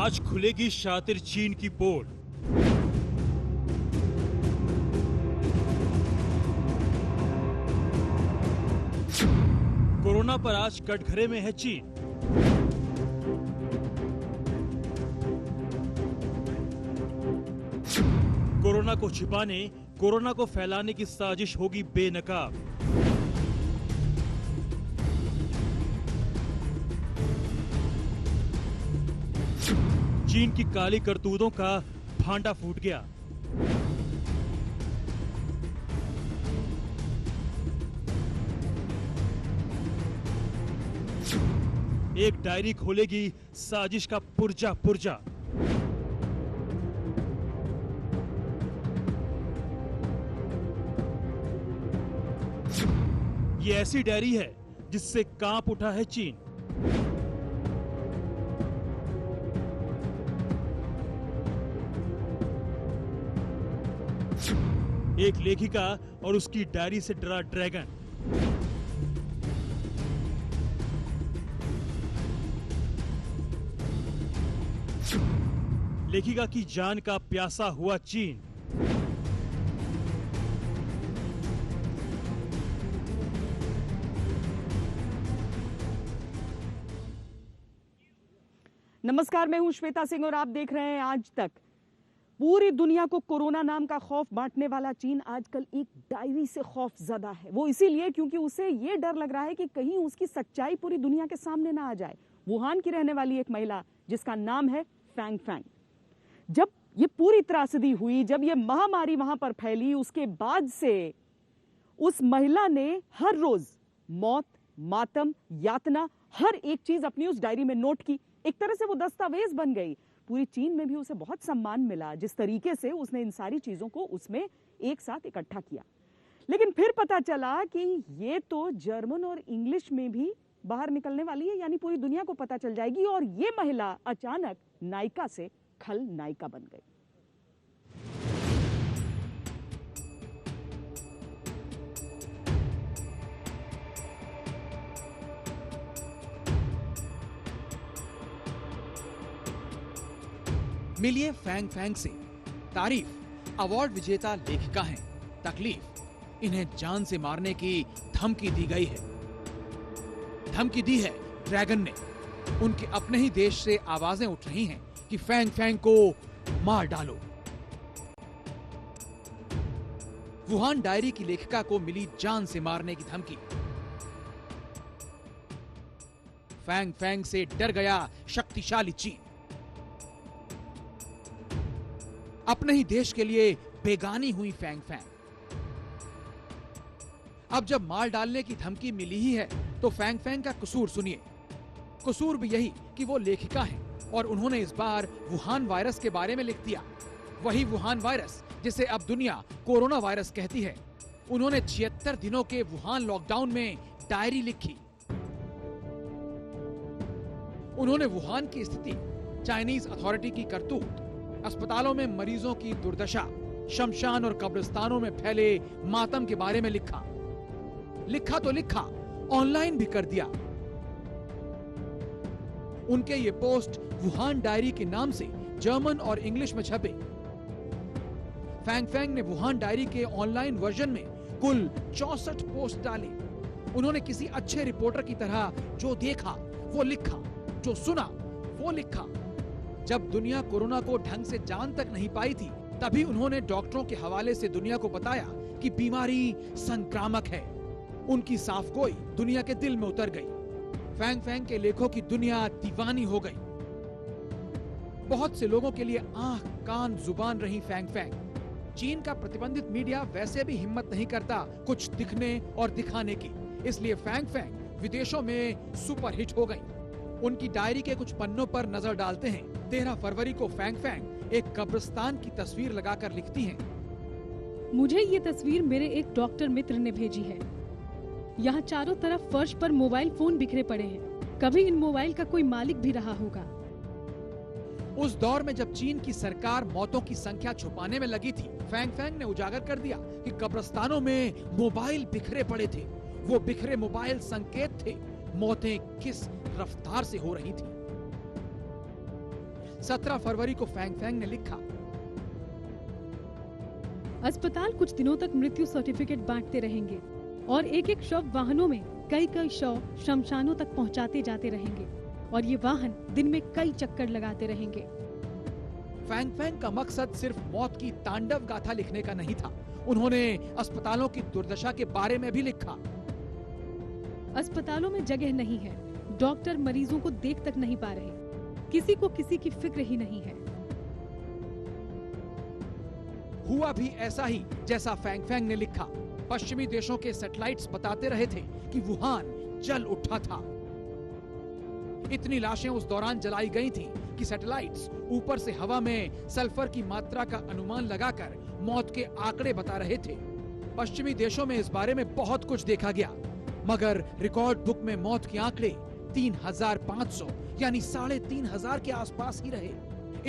आज खुलेगी शातिर चीन की पोल। कोरोना पर आज कटघरे में है चीन। कोरोना को छिपाने, कोरोना को फैलाने की साजिश होगी बेनकाब। चीन की काली करतूतों का भांडा फूट गया। एक डायरी खोलेगी साजिश का पुर्जा पुर्जा। ये ऐसी डायरी है जिससे कांप उठा है चीन। एक लेखिका और उसकी डायरी से डरा ड्रैगन। लेखिका की जान का प्यासा हुआ चीन। नमस्कार, मैं हूं श्वेता सिंह और आप देख रहे हैं आज तक। पूरी दुनिया को कोरोना नाम का खौफ बांटने वाला चीन आजकल एक डायरी से खौफजदा है। वो इसीलिए क्योंकि उसे ये डर लग रहा है कि कहीं उसकी सच्चाई पूरी दुनिया के सामने ना आ जाए। वुहान की रहने वाली एक महिला जिसका नाम है फैंग फैंग, जब ये पूरी त्रासदी हुई, जब ये महामारी वहां पर फैली, उसके बाद से उस महिला ने हर रोज मौत, मातम, यातना, हर एक चीज अपनी उस डायरी में नोट की। एक तरह से वो दस्तावेज बन गई। पूरी चीन में भी उसे बहुत सम्मान मिला जिस तरीके से उसने इन सारी चीजों को उसमें एक साथ इकट्ठा किया। लेकिन फिर पता चला कि ये तो जर्मन और इंग्लिश में भी बाहर निकलने वाली है, यानी पूरी दुनिया को पता चल जाएगी। और ये महिला अचानक नायिका से खल नायिका बन गई। मिलिए फैंग फैंग से। तारीफ, अवार्ड विजेता लेखिका हैं। तकलीफ, इन्हें जान से मारने की धमकी दी गई है। धमकी दी है ड्रैगन ने। उनके अपने ही देश से आवाजें उठ रही हैं कि फैंग फैंग को मार डालो। वुहान डायरी की लेखिका को मिली जान से मारने की धमकी। फैंग फैंग से डर गया शक्तिशाली चीन। अपने ही देश के लिए बेगानी हुई फैंग फैंग। अब जब मार डालने की धमकी मिली ही है तो फैंग फैंग का कसूर सुनिए। कसूर भी यही कि वो लेखिका हैं और उन्होंने इस बार वुहान वायरस के बारे में लिख दिया। वही वुहान वायरस जिसे अब दुनिया कोरोना वायरस कहती है। उन्होंने 76 दिनों के वुहान लॉकडाउन में डायरी लिखी। उन्होंने वुहान की स्थिति, चाइनीज अथॉरिटी की करतूत, अस्पतालों में मरीजों की दुर्दशा, शमशान और कब्रिस्तानों में फैले मातम के बारे में लिखा। लिखा तो लिखा, ऑनलाइन भी कर दिया। उनके ये पोस्ट वुहान डायरी के नाम से जर्मन और इंग्लिश में छपे। फैंग फैंग ने वुहान डायरी के ऑनलाइन वर्जन में कुल 64 पोस्ट डाली। उन्होंने किसी अच्छे रिपोर्टर की तरह जो देखा वो लिखा, जो सुना वो लिखा। जब दुनिया कोरोना को ढंग से जान तक नहीं पाई थी, तभी उन्होंने डॉक्टरों के हवाले से दुनिया को बताया कि बीमारी संक्रामक है। उनकी साफगोई दुनिया के दिल में उतर गई। फैंग फैंग के लेखों की दुनिया दीवानी हो गई। बहुत से लोगों के लिए आंख, कान, जुबान रही फैंग फैंग। चीन का प्रतिबंधित मीडिया वैसे भी हिम्मत नहीं करता कुछ दिखने और दिखाने की, इसलिए फैंग फैंग विदेशों में सुपरहिट हो गई। उनकी डायरी के कुछ पन्नों पर नजर डालते हैं। 13 फरवरी को फैंग फैंग एक कब्रिस्तान की तस्वीर लगाकर लिखती हैं। मुझे ये तस्वीर मेरे एक डॉक्टर मित्र ने भेजी है। यहाँ चारों तरफ फर्श पर मोबाइल फोन बिखरे पड़े हैं। कभी इन मोबाइल का कोई मालिक भी रहा होगा। उस दौर में जब चीन की सरकार मौतों की संख्या छुपाने में लगी थी, फैंग फैंग ने उजागर कर दिया कि कब्रिस्तानों में मोबाइल बिखरे पड़े थे। वो बिखरे मोबाइल संकेत थे मौतें किस रफ्तार से हो रही थी। 17 फरवरी को फैंग फैंग ने लिखा, अस्पताल कुछ दिनों तक मृत्यु सर्टिफिकेट बांटते रहेंगे और एक एक शव वाहनों में कई कई शव शमशानों तक पहुंचाते जाते रहेंगे और ये वाहन दिन में कई चक्कर लगाते रहेंगे। फैंग फैंग का मकसद सिर्फ मौत की तांडव गाथा लिखने का नहीं था। उन्होंने अस्पतालों की दुर्दशा के बारे में भी लिखा। अस्पतालों में जगह नहीं है, डॉक्टर मरीजों को देख तक नहीं पा रहे, किसी को किसी की फिक्र ही नहीं है। हुआ भी ऐसा ही जैसा फैंग फैंग ने लिखा। पश्चिमी देशों के सैटेलाइट्स बताते रहे थे कि वुहान जल उठा था। इतनी लाशें उस दौरान जलाई गई थी कि सैटेलाइट्स ऊपर से हवा में सल्फर की मात्रा का अनुमान लगाकर मौत के आंकड़े बता रहे थे। पश्चिमी देशों में इस बारे में बहुत कुछ देखा गया, मगर रिकॉर्ड बुक में मौत के आंकड़े 3,500 यानी 3,500 के आसपास ही रहे।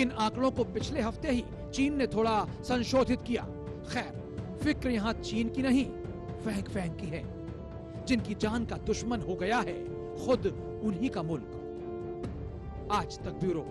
इन आंकड़ों को पिछले हफ्ते ही चीन ने थोड़ा संशोधित किया। खैर, फिक्र यहाँ चीन की नहीं, फैंग फैंग की है, जिनकी जान का दुश्मन हो गया है खुद उन्हीं का मुल्क। आज तक ब्यूरो।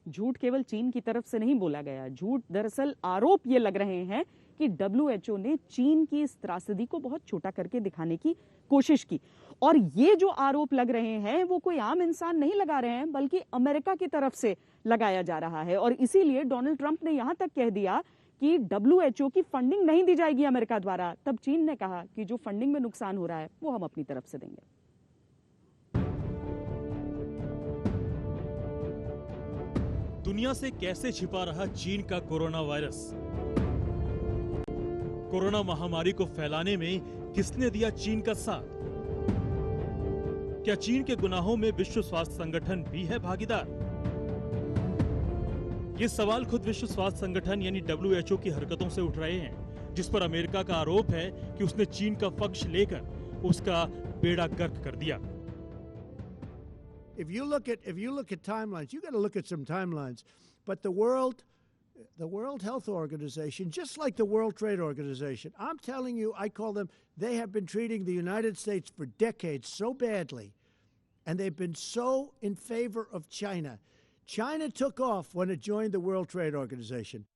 झूठ केवल चीन की तरफ से नहीं बोला गया, झूठ दरअसल आरोप ये लग रहे हैं कि WHO ने चीन की इस त्रासदी को बहुत छोटा करके दिखाने की कोशिश की। और ये जो आरोप लग रहे हैं वो कोई आम इंसान नहीं लगा रहे हैं, बल्कि अमेरिका की तरफ से लगाया जा रहा है। और इसीलिए डोनाल्ड ट्रंप ने यहां तक कह दिया कि WHO की फंडिंग नहीं दी जाएगी अमेरिका द्वारा। तब चीन ने कहा कि जो फंडिंग में नुकसान हो रहा है वो हम अपनी तरफ से देंगे। दुनिया से कैसे छिपा रहा चीन का कोरोना वायरस? कोरोना महामारी को फैलाने में किसने दिया चीन का साथ? क्या चीन के गुनाहों में विश्व स्वास्थ्य संगठन भी है भागीदार? ये सवाल खुद विश्व स्वास्थ्य संगठन यानी WHO की हरकतों से उठ रहे हैं, जिस पर अमेरिका का आरोप है कि उसने चीन का पक्ष लेकर उसका बेड़ा गर्क कर दिया। If you look at timelines, you got to look at some timelines. But the World Health Organization, just like the World Trade Organization, I'm telling you, I call them, they have been treating the United States for decades so badly, and they've been so in favor of China. China took off when it joined the World Trade Organization.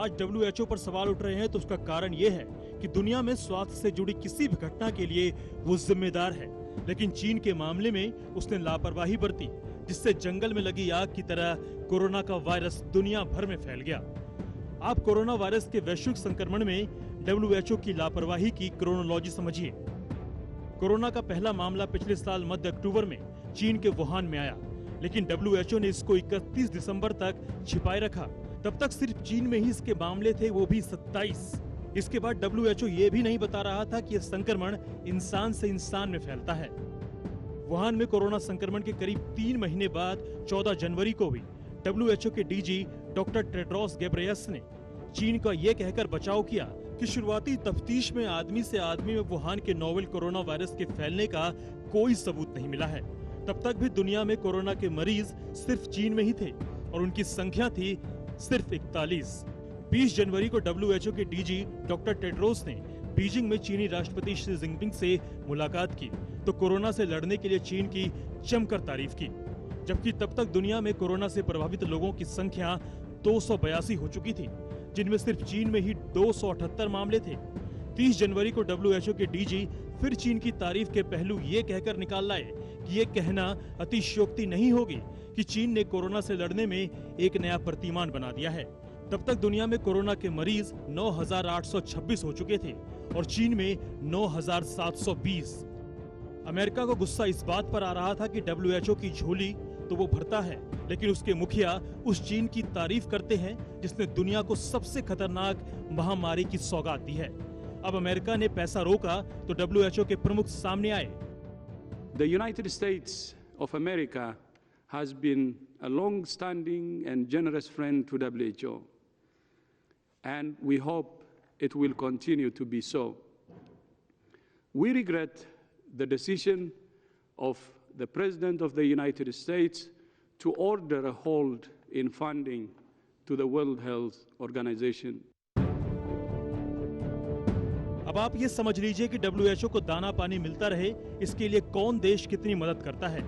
आज WHO पर सवाल उठ रहे हैं तो उसका कारण यह है कि दुनिया में स्वास्थ्य से जुड़ी किसी भी घटना के लिए वो जिम्मेदार है, लेकिन चीन के मामले में उसने लापरवाही बरती, जिससे जंगल में लगी आग की तरह कोरोना का वायरस दुनिया भर में फैल गया। आप कोरोना वायरस के वैश्विक संक्रमण में WHO की लापरवाही की क्रोनोलॉजी समझिए। कोरोना का पहला मामला पिछले साल मध्य अक्टूबर में चीन के वुहान में आया, लेकिन WHO ने इसको 31 दिसंबर तक छिपाए रखा। तब तक सिर्फ चीन में ही इसके मामले थे, वो भी 27। इसके बाद WHO ये भी नहीं बता रहा था कि यह संक्रमण इंसान से इंसान में फैलता है। वुहान में कोरोना संक्रमण के करीब 3 महीने बाद 14 जनवरी को भी WHO के DG डॉक्टर टेड्रोस गेब्रेयस ने चीन का यह कहकर बचाव किया कि शुरुआती तफ्तीश में आदमी से आदमी में वुहान के नोवेल कोरोना वायरस के फैलने का कोई सबूत नहीं मिला है। तब तक भी दुनिया में कोरोना के मरीज सिर्फ चीन में ही थे और उनकी संख्या थी सिर्फ 41। 20 जनवरी को WHO के DG डॉक्टर टेड्रोस ने बीजिंग में चीनी राष्ट्रपति शी जिनपिंग से मुलाकात की तो कोरोना से लड़ने के लिए चीन की जमकर तारीफ की, जबकि तब तक दुनिया में कोरोना से प्रभावित लोगों की संख्या 282 हो चुकी थी, जिनमें सिर्फ चीन में ही 278 मामले थे। 30 जनवरी को WHO के DG फिर चीन की तारीफ के पहलू ये कहकर निकाल लाए कि ये कहना अतिशयोक्ति नहीं होगी कि चीन ने कोरोना से लड़ने में एक नया प्रतिमान बना दिया है। तब तक दुनिया में कोरोना के मरीज 9,826 हो चुके थे और चीन में 9,720। अमेरिका को गुस्सा इस बात पर आ रहा था कि WHO की झोली तो वो भरता है, लेकिन उसके मुखिया उस चीन की तारीफ करते हैं जिसने दुनिया को सबसे खतरनाक महामारी की सौगात दी है। अब अमेरिका ने पैसा रोका तो WHO के प्रमुख सामने आए। The United States of America has been a long-standing and generous friend to WHO, and we hope it will continue to be so. We regret the decision of the President of the United States to order a hold in funding to the World Health Organization. अब आप ये समझ लीजिए कि WHO को दाना पानी मिलता रहे, इसके लिए कौन देश कितनी मदद करता है।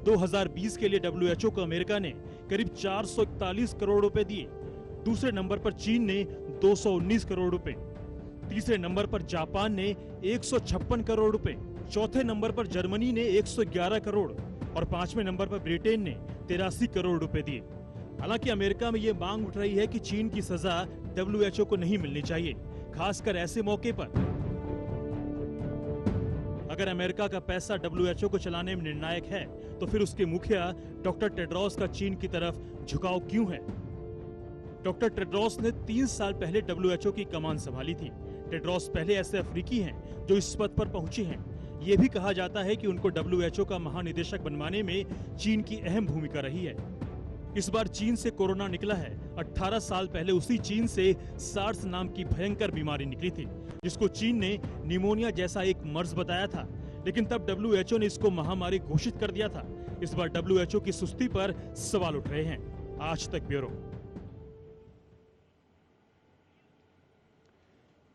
2020 के लिए WHO को अमेरिका ने करीब 441 करोड़ रुपए दिए। दूसरे नंबर पर चीन ने 219 करोड़ रुपए, तीसरे नंबर पर जापान ने 156 करोड़ रुपए, चौथे नंबर पर जर्मनी ने 111 करोड़ और पांचवें नंबर पर ब्रिटेन ने 83 करोड़ रुपए दिए। हालांकि अमेरिका में ये मांग उठ रही है कि चीन की सजा WHO को नहीं मिलनी चाहिए, खासकर ऐसे मौके पर। अगर अमेरिका का पैसा WHO को चलाने में निर्णायक है, तो फिर उसके मुखिया डॉक्टर टेड्रोस का चीन की तरफ झुकाव क्यों है? डॉक्टर टेड्रोस ने 3 साल पहले WHO की कमान संभाली थी। टेड्रोस पहले ऐसे अफ्रीकी हैं जो इस पद पर पहुंचे हैं। ये भी कहा जाता है कि उनको WHO का महानिदेशक बनवाने में चीन की अहम भूमिका रही है। इस बार चीन से कोरोना निकला है। 18 साल पहले उसी चीन से सार्स नाम की भयंकर बीमारी निकली थी, जिसको चीन ने निमोनिया जैसा एक मर्ज बताया था, लेकिन तब WHO ने इसको महामारी घोषित कर दिया था। इस बार WHO की सुस्ती पर सवाल उठ रहे हैं। आज तक ब्यूरो।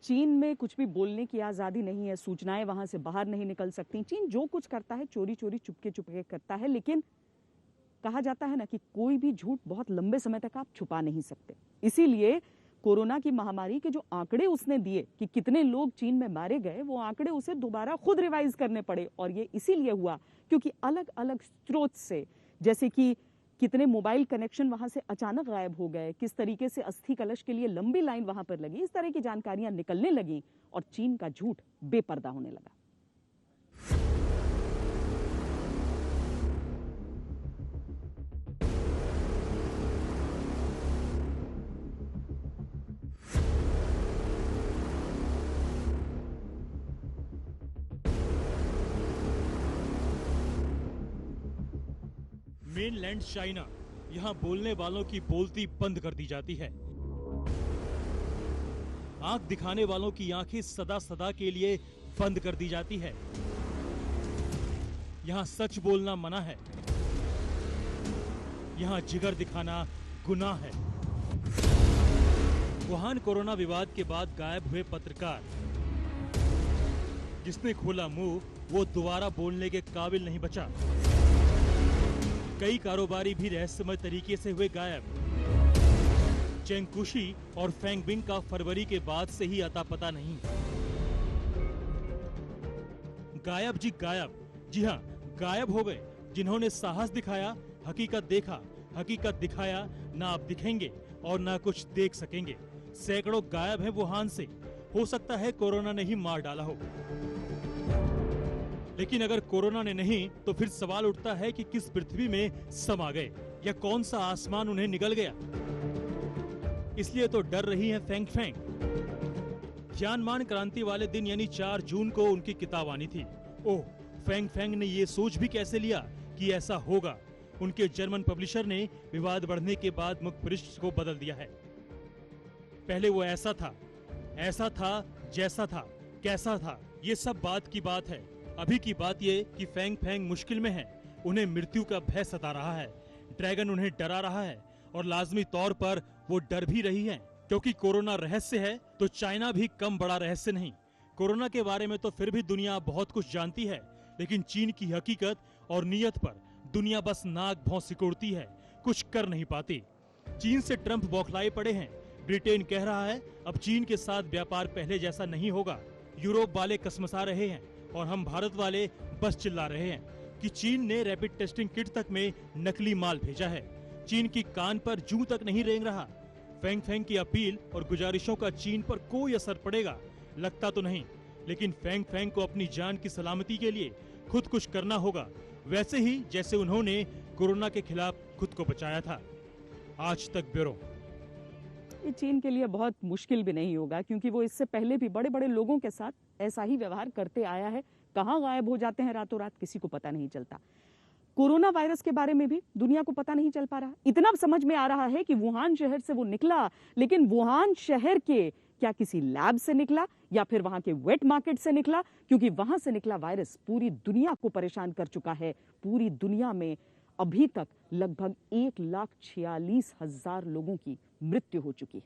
चीन में कुछ भी बोलने की आजादी नहीं है, सूचनाएं वहां से बाहर नहीं निकल सकती। चीन जो कुछ करता है चोरी चोरी चुपके चुपके करता है, लेकिन कहा जाता है ना कि कोई भी झूठ बहुत लंबे समय तक आप छुपा नहीं सकते। इसीलिए कोरोना की महामारी के जो आंकड़े उसने दिए कि कितने लोग चीन में मारे गए, वो आंकड़े उसे दोबारा खुद रिवाइज करने पड़े। और ये इसीलिए हुआ क्योंकि अलग अलग स्रोत से, जैसे कि कितने मोबाइल कनेक्शन वहां से अचानक गायब हो गए, किस तरीके से अस्थि कलश के लिए लंबी लाइन वहां पर लगी, इस तरह की जानकारियां निकलने लगी और चीन का झूठ बेपर्दा होने लगा। मेनलैंड चाइना, यहाँ बोलने वालों की बोलती बंद कर दी जाती है। आंख दिखाने वालों की आंखें सदा सदा के लिए बंद कर दी जाती है। यहाँ सच बोलना मना है। यहाँ जिगर दिखाना गुनाह है। वुहान कोरोना विवाद के बाद गायब हुए पत्रकार, जिसने खोला मुंह वो दोबारा बोलने के काबिल नहीं बचा। कई कारोबारी भी रहस्यमय तरीके से हुए गायब। चेंग कुशी और फेंग बिंग का फरवरी के बाद से ही अता पता नहीं। गायब जी गायब, जी हाँ गायब हो गए जिन्होंने साहस दिखाया, हकीकत देखा, हकीकत दिखाया, ना आप दिखेंगे और ना कुछ देख सकेंगे। सैकड़ों गायब हैं वुहान से। हो सकता है कोरोना ने ही मार डाला हो, लेकिन अगर कोरोना ने नहीं तो फिर सवाल उठता है कि किस पृथ्वी में समा गए या कौन सा आसमान उन्हें निगल गया। इसलिए तो डर रही है फेंग फेंग। ज्ञानमान क्रांति वाले दिन यानी 4 जून को उनकी किताब आनी थी। ओह, फेंग फेंग ने ये सोच भी कैसे लिया कि ऐसा होगा। उनके जर्मन पब्लिशर ने विवाद बढ़ने के बाद मुखपृष्ठ को बदल दिया है। पहले वो ऐसा था जैसा था, कैसा था, ये सब बात की बात है। अभी की बात ये कि फेंग फेंग मुश्किल में है। उन्हें मृत्यु का भय सता रहा है। ड्रैगन उन्हें डरा रहा है और लाजमी तौर पर वो डर भी रही है, क्योंकि कोरोना रहस्य है तो चाइना भी कम बड़ा रहस्य नहीं। कोरोना के बारे में तो फिर भी दुनिया बहुत कुछ जानती है, लेकिन चीन की हकीकत और नीयत पर दुनिया बस नाक भौं सिकोड़ती है, कुछ कर नहीं पाती। चीन से ट्रंप बौखलाए पड़े हैं। ब्रिटेन कह रहा है अब चीन के साथ व्यापार पहले जैसा नहीं होगा। यूरोप वाले कसमसा रहे हैं और हम भारत वाले बस चिल्ला रहे हैं कि चीन ने रैपिड टेस्टिंग किट तक में नकली माल भेजा है। चीन की कान पर जूं तक नहीं रेंग रहा। फेंग फेंग की अपील और गुजारिशों का चीन पर कोई असर पड़ेगा लगता तो नहीं, लेकिन फेंग फेंग को अपनी जान की सलामती के लिए खुद कुछ करना होगा, वैसे ही जैसे उन्होंने कोरोना के खिलाफ खुद को बचाया था। आज तक ब्यूरो। ये चीन के लिए बहुत मुश्किल भी नहीं होगा, क्योंकि वो इससे पहले भी बड़े बड़े लोगों के साथ ऐसा ही व्यवहार करते आया है। कहाँ गायब हो जाते हैं रातों रात किसी को पता नहीं चलता। कोरोना वायरस के बारे में भी दुनिया को पता नहीं चल पा रहा। इतना समझ में आ रहा है कि वुहान शहर से वो निकला, लेकिन वुहान शहर के क्या किसी लैब से निकला या फिर वहां के वेट मार्केट से निकला, क्योंकि वहां से निकला वायरस पूरी दुनिया को परेशान कर चुका है। पूरी दुनिया में अभी तक लगभग 1,46,000 लोगों की मृत्यु हो चुकी है।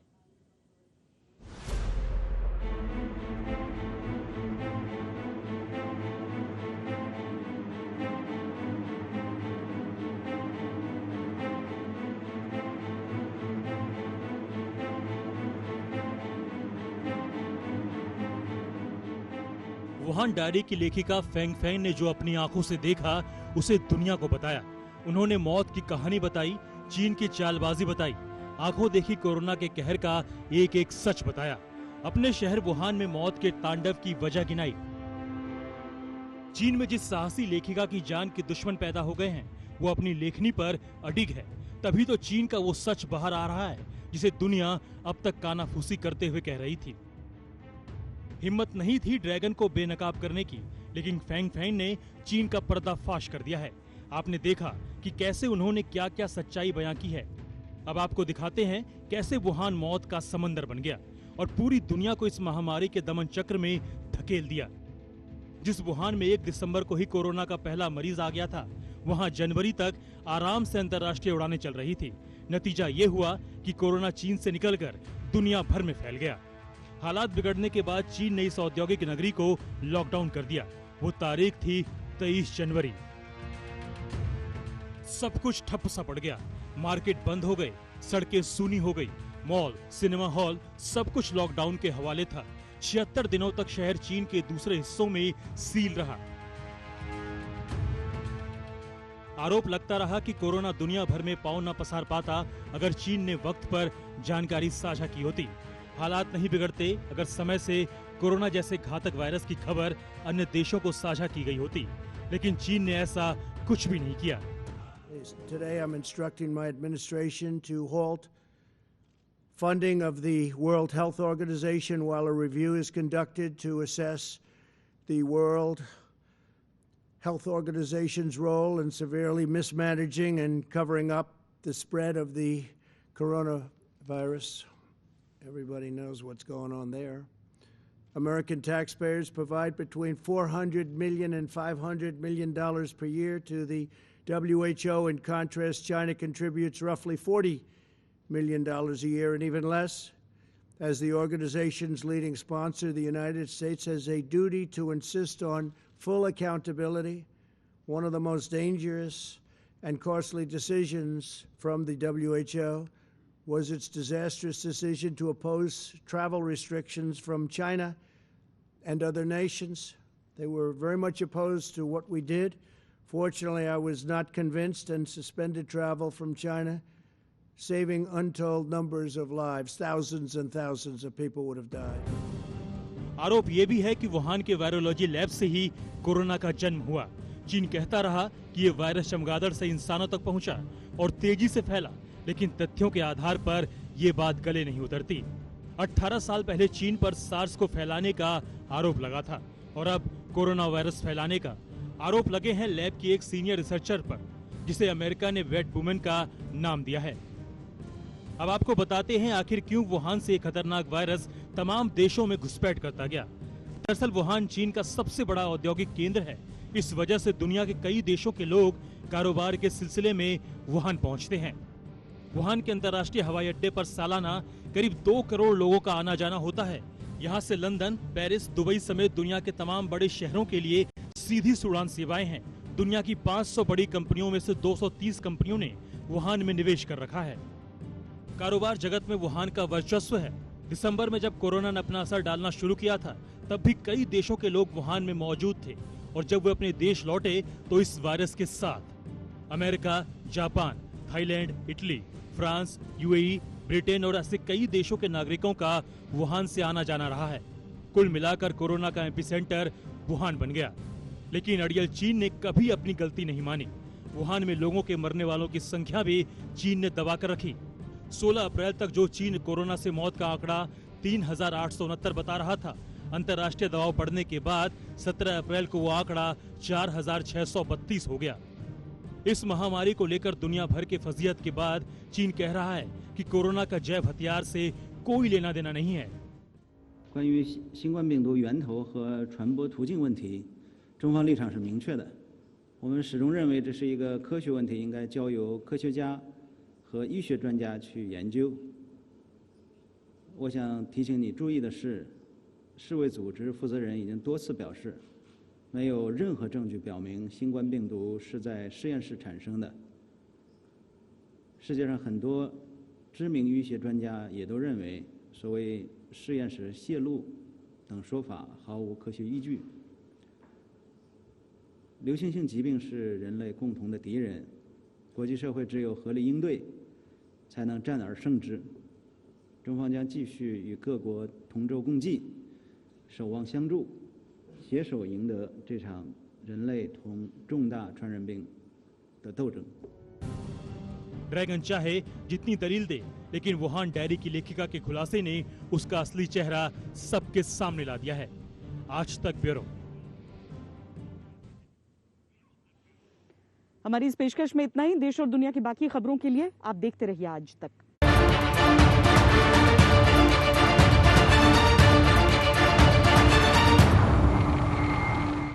वुहान डायरी की लेखिका फेंग फेंग ने जो अपनी आंखों से देखा उसे दुनिया को बताया। उन्होंने मौत की कहानी बताई, चीन की चालबाजी बताई, आंखों देखी कोरोना के कहर का एक एक सच बताया। अपने शहर वुहान में मौत के तांडव की वजह गिनाई। चीन में जिस साहसी लेखिका की जान के दुश्मन पैदा हो गए हैं, वो अपनी लेखनी पर अडिग है। तभी तो चीन का वो सच बाहर आ रहा है जिसे दुनिया अब तक कानाफूसी करते हुए कह रही थी। हिम्मत नहीं थी ड्रैगन को बेनकाब करने की, लेकिन फेंग फेंग ने चीन का पर्दाफाश कर दिया है। आपने देखा कि कैसे उन्होंने क्या क्या सच्चाई बयां की है। अब आपको दिखाते हैं कैसे वुहान मौत का समंदर बन गया और पूरी दुनिया को इस महामारी के दमन चक्र में धकेल दिया। जिस वुहान में 1 दिसंबर को ही कोरोना का पहला मरीज आ गया था, वहां जनवरी तक आराम से अंतर्राष्ट्रीय उड़ानें चल रही थी। नतीजा ये हुआ कि कोरोना चीन से निकलकर दुनिया भर में फैल गया। हालात बिगड़ने के बाद चीन ने इस औद्योगिक नगरी को लॉकडाउन कर दिया। वो तारीख थी 23 जनवरी। सब कुछ ठप सा पड़ गया। मार्केट बंद हो गए, सड़कें सूनी हो गई, मॉल, सिनेमा हॉल सब कुछ लॉकडाउन के हवाले था। 76 दिनों तक शहर चीन के दूसरे हिस्सों में सील रहा। आरोप लगता रहा कि कोरोना दुनिया भर में पांव न पसार पाता अगर चीन ने वक्त पर जानकारी साझा की होती। हालात नहीं बिगड़ते अगर समय से कोरोना जैसे घातक वायरस की खबर अन्य देशों को साझा की गई होती। लेकिन चीन ने ऐसा कुछ भी नहीं किया। Today I'm instructing my administration to halt funding of the World Health Organization while a review is conducted to assess the World Health Organization's role in severely mismanaging and covering up the spread of the coronavirus. Everybody knows what's going on there. American taxpayers provide between $400 million and $500 million per year to the WHO. In contrast, China contributes roughly $40 million a year and even less. As the organization's leading sponsor, the United States has a duty to insist on full accountability. One of the most dangerous and costly decisions from the WHO was its disastrous decision to oppose travel restrictions from China and other nations. They were very much opposed to what we did. Fortunately, I was not convinced and suspended travel from China, saving untold numbers of lives. Thousands and thousands of people would have died. आरोप ये भी है कि Wuhan के virology lab से ही corona का जन्म हुआ। चीन कहता रहा कि ये वायरस चमगादड़ से इंसानों तक पहुंचा और तेजी से फैला, लेकिन तथ्यों के आधार पर ये बात गले नहीं उतरती। 18 साल पहले चीन पर सार्स को फैलाने का आरोप लगा था और अब कोरोना वायरस फैलाने का आरोप लगे हैं लैब की एक सीनियर रिसर्चर पर, जिसे अमेरिका ने वेट वुमेन का नाम दिया है। अब आपको बताते हैं आखिर क्यों वुहान से खतरनाक वायरस तमाम देशों में घुसपैठ करता गया। दरअसल वुहान चीन का सबसे बड़ा औद्योगिक केंद्र है। इस वजह से दुनिया के कई देशों के लोग कारोबार के सिलसिले में वुहान पहुंचते हैं। वुहान के अंतर्राष्ट्रीय हवाई अड्डे पर सालाना करीब 2 करोड़ लोगों का आना जाना होता है। यहाँ से लंदन, पेरिस, दुबई समेत दुनिया के तमाम बड़े शहरों के लिए सीधी उड़ान सेवाएं हैं। दुनिया की 500 बड़ी कंपनियों में से 230 कंपनियों ने वुहान में निवेश कर रखा है। कारोबार जगत में वुहान का वर्चस्व है। दिसंबर में जब कोरोना ने अपना असर डालना शुरू किया था, तब भी कई देशों के लोग वुहान में मौजूद थे और जब वे अपने देश लौटे तो इस वायरस के साथ America, Japan, Thailand, Italy, France, UAE, Britain और ऐसे कई देशों के नागरिकों का वुहान से आना जाना रहा है। कुल मिलाकर कोरोना का एपिसेंटर वुहान बन गया। लेकिन अड़ियल चीन ने कभी अपनी गलती नहीं मानी। वुहान में लोगों के मरने वालों की संख्या भी चीन ने दबाकर रखी। 16 अप्रैल तक जो चीन कोरोना से मौत का आंकड़ा 3,869 बता रहा था, अंतर्राष्ट्रीय दबाव पड़ने के बाद 17 अप्रैल को वो आंकड़ा 4,632 हो गया। इस महामारी को लेकर दुनिया भर के फजीहत के बाद चीन कह रहा है कि कोरोना का जैव हथियार से कोई लेना देना नहीं है। 关于新冠病毒源头和传播途径问题，中方立场是明确的。我们始终认为这是一个科学问题，应该交由科学家和医学专家去研究。我想提醒你注意的是，世卫组织负责人已经多次表示，没有任何证据表明新冠病毒是在实验室产生的。世界上很多知名医学专家也都认为，所谓实验室泄露等说法毫无科学依据。流行性疾病是人类共同的敌人，国际社会只有合力应对，才能战而胜之。中方将继续与各国同舟共济，守望相助，携手赢得这场人类同重大传染病的斗争。 ड्रैगन चाहे जितनी दलील दे, लेकिन वुहान डायरी की लेखिका के खुलासे ने उसका असली चेहरा सबके सामने ला दिया है। आज तक ब्यूरो। हमारी इस पेशकश में इतना ही। देश और दुनिया की बाकी खबरों के लिए आप देखते रहिए आज तक।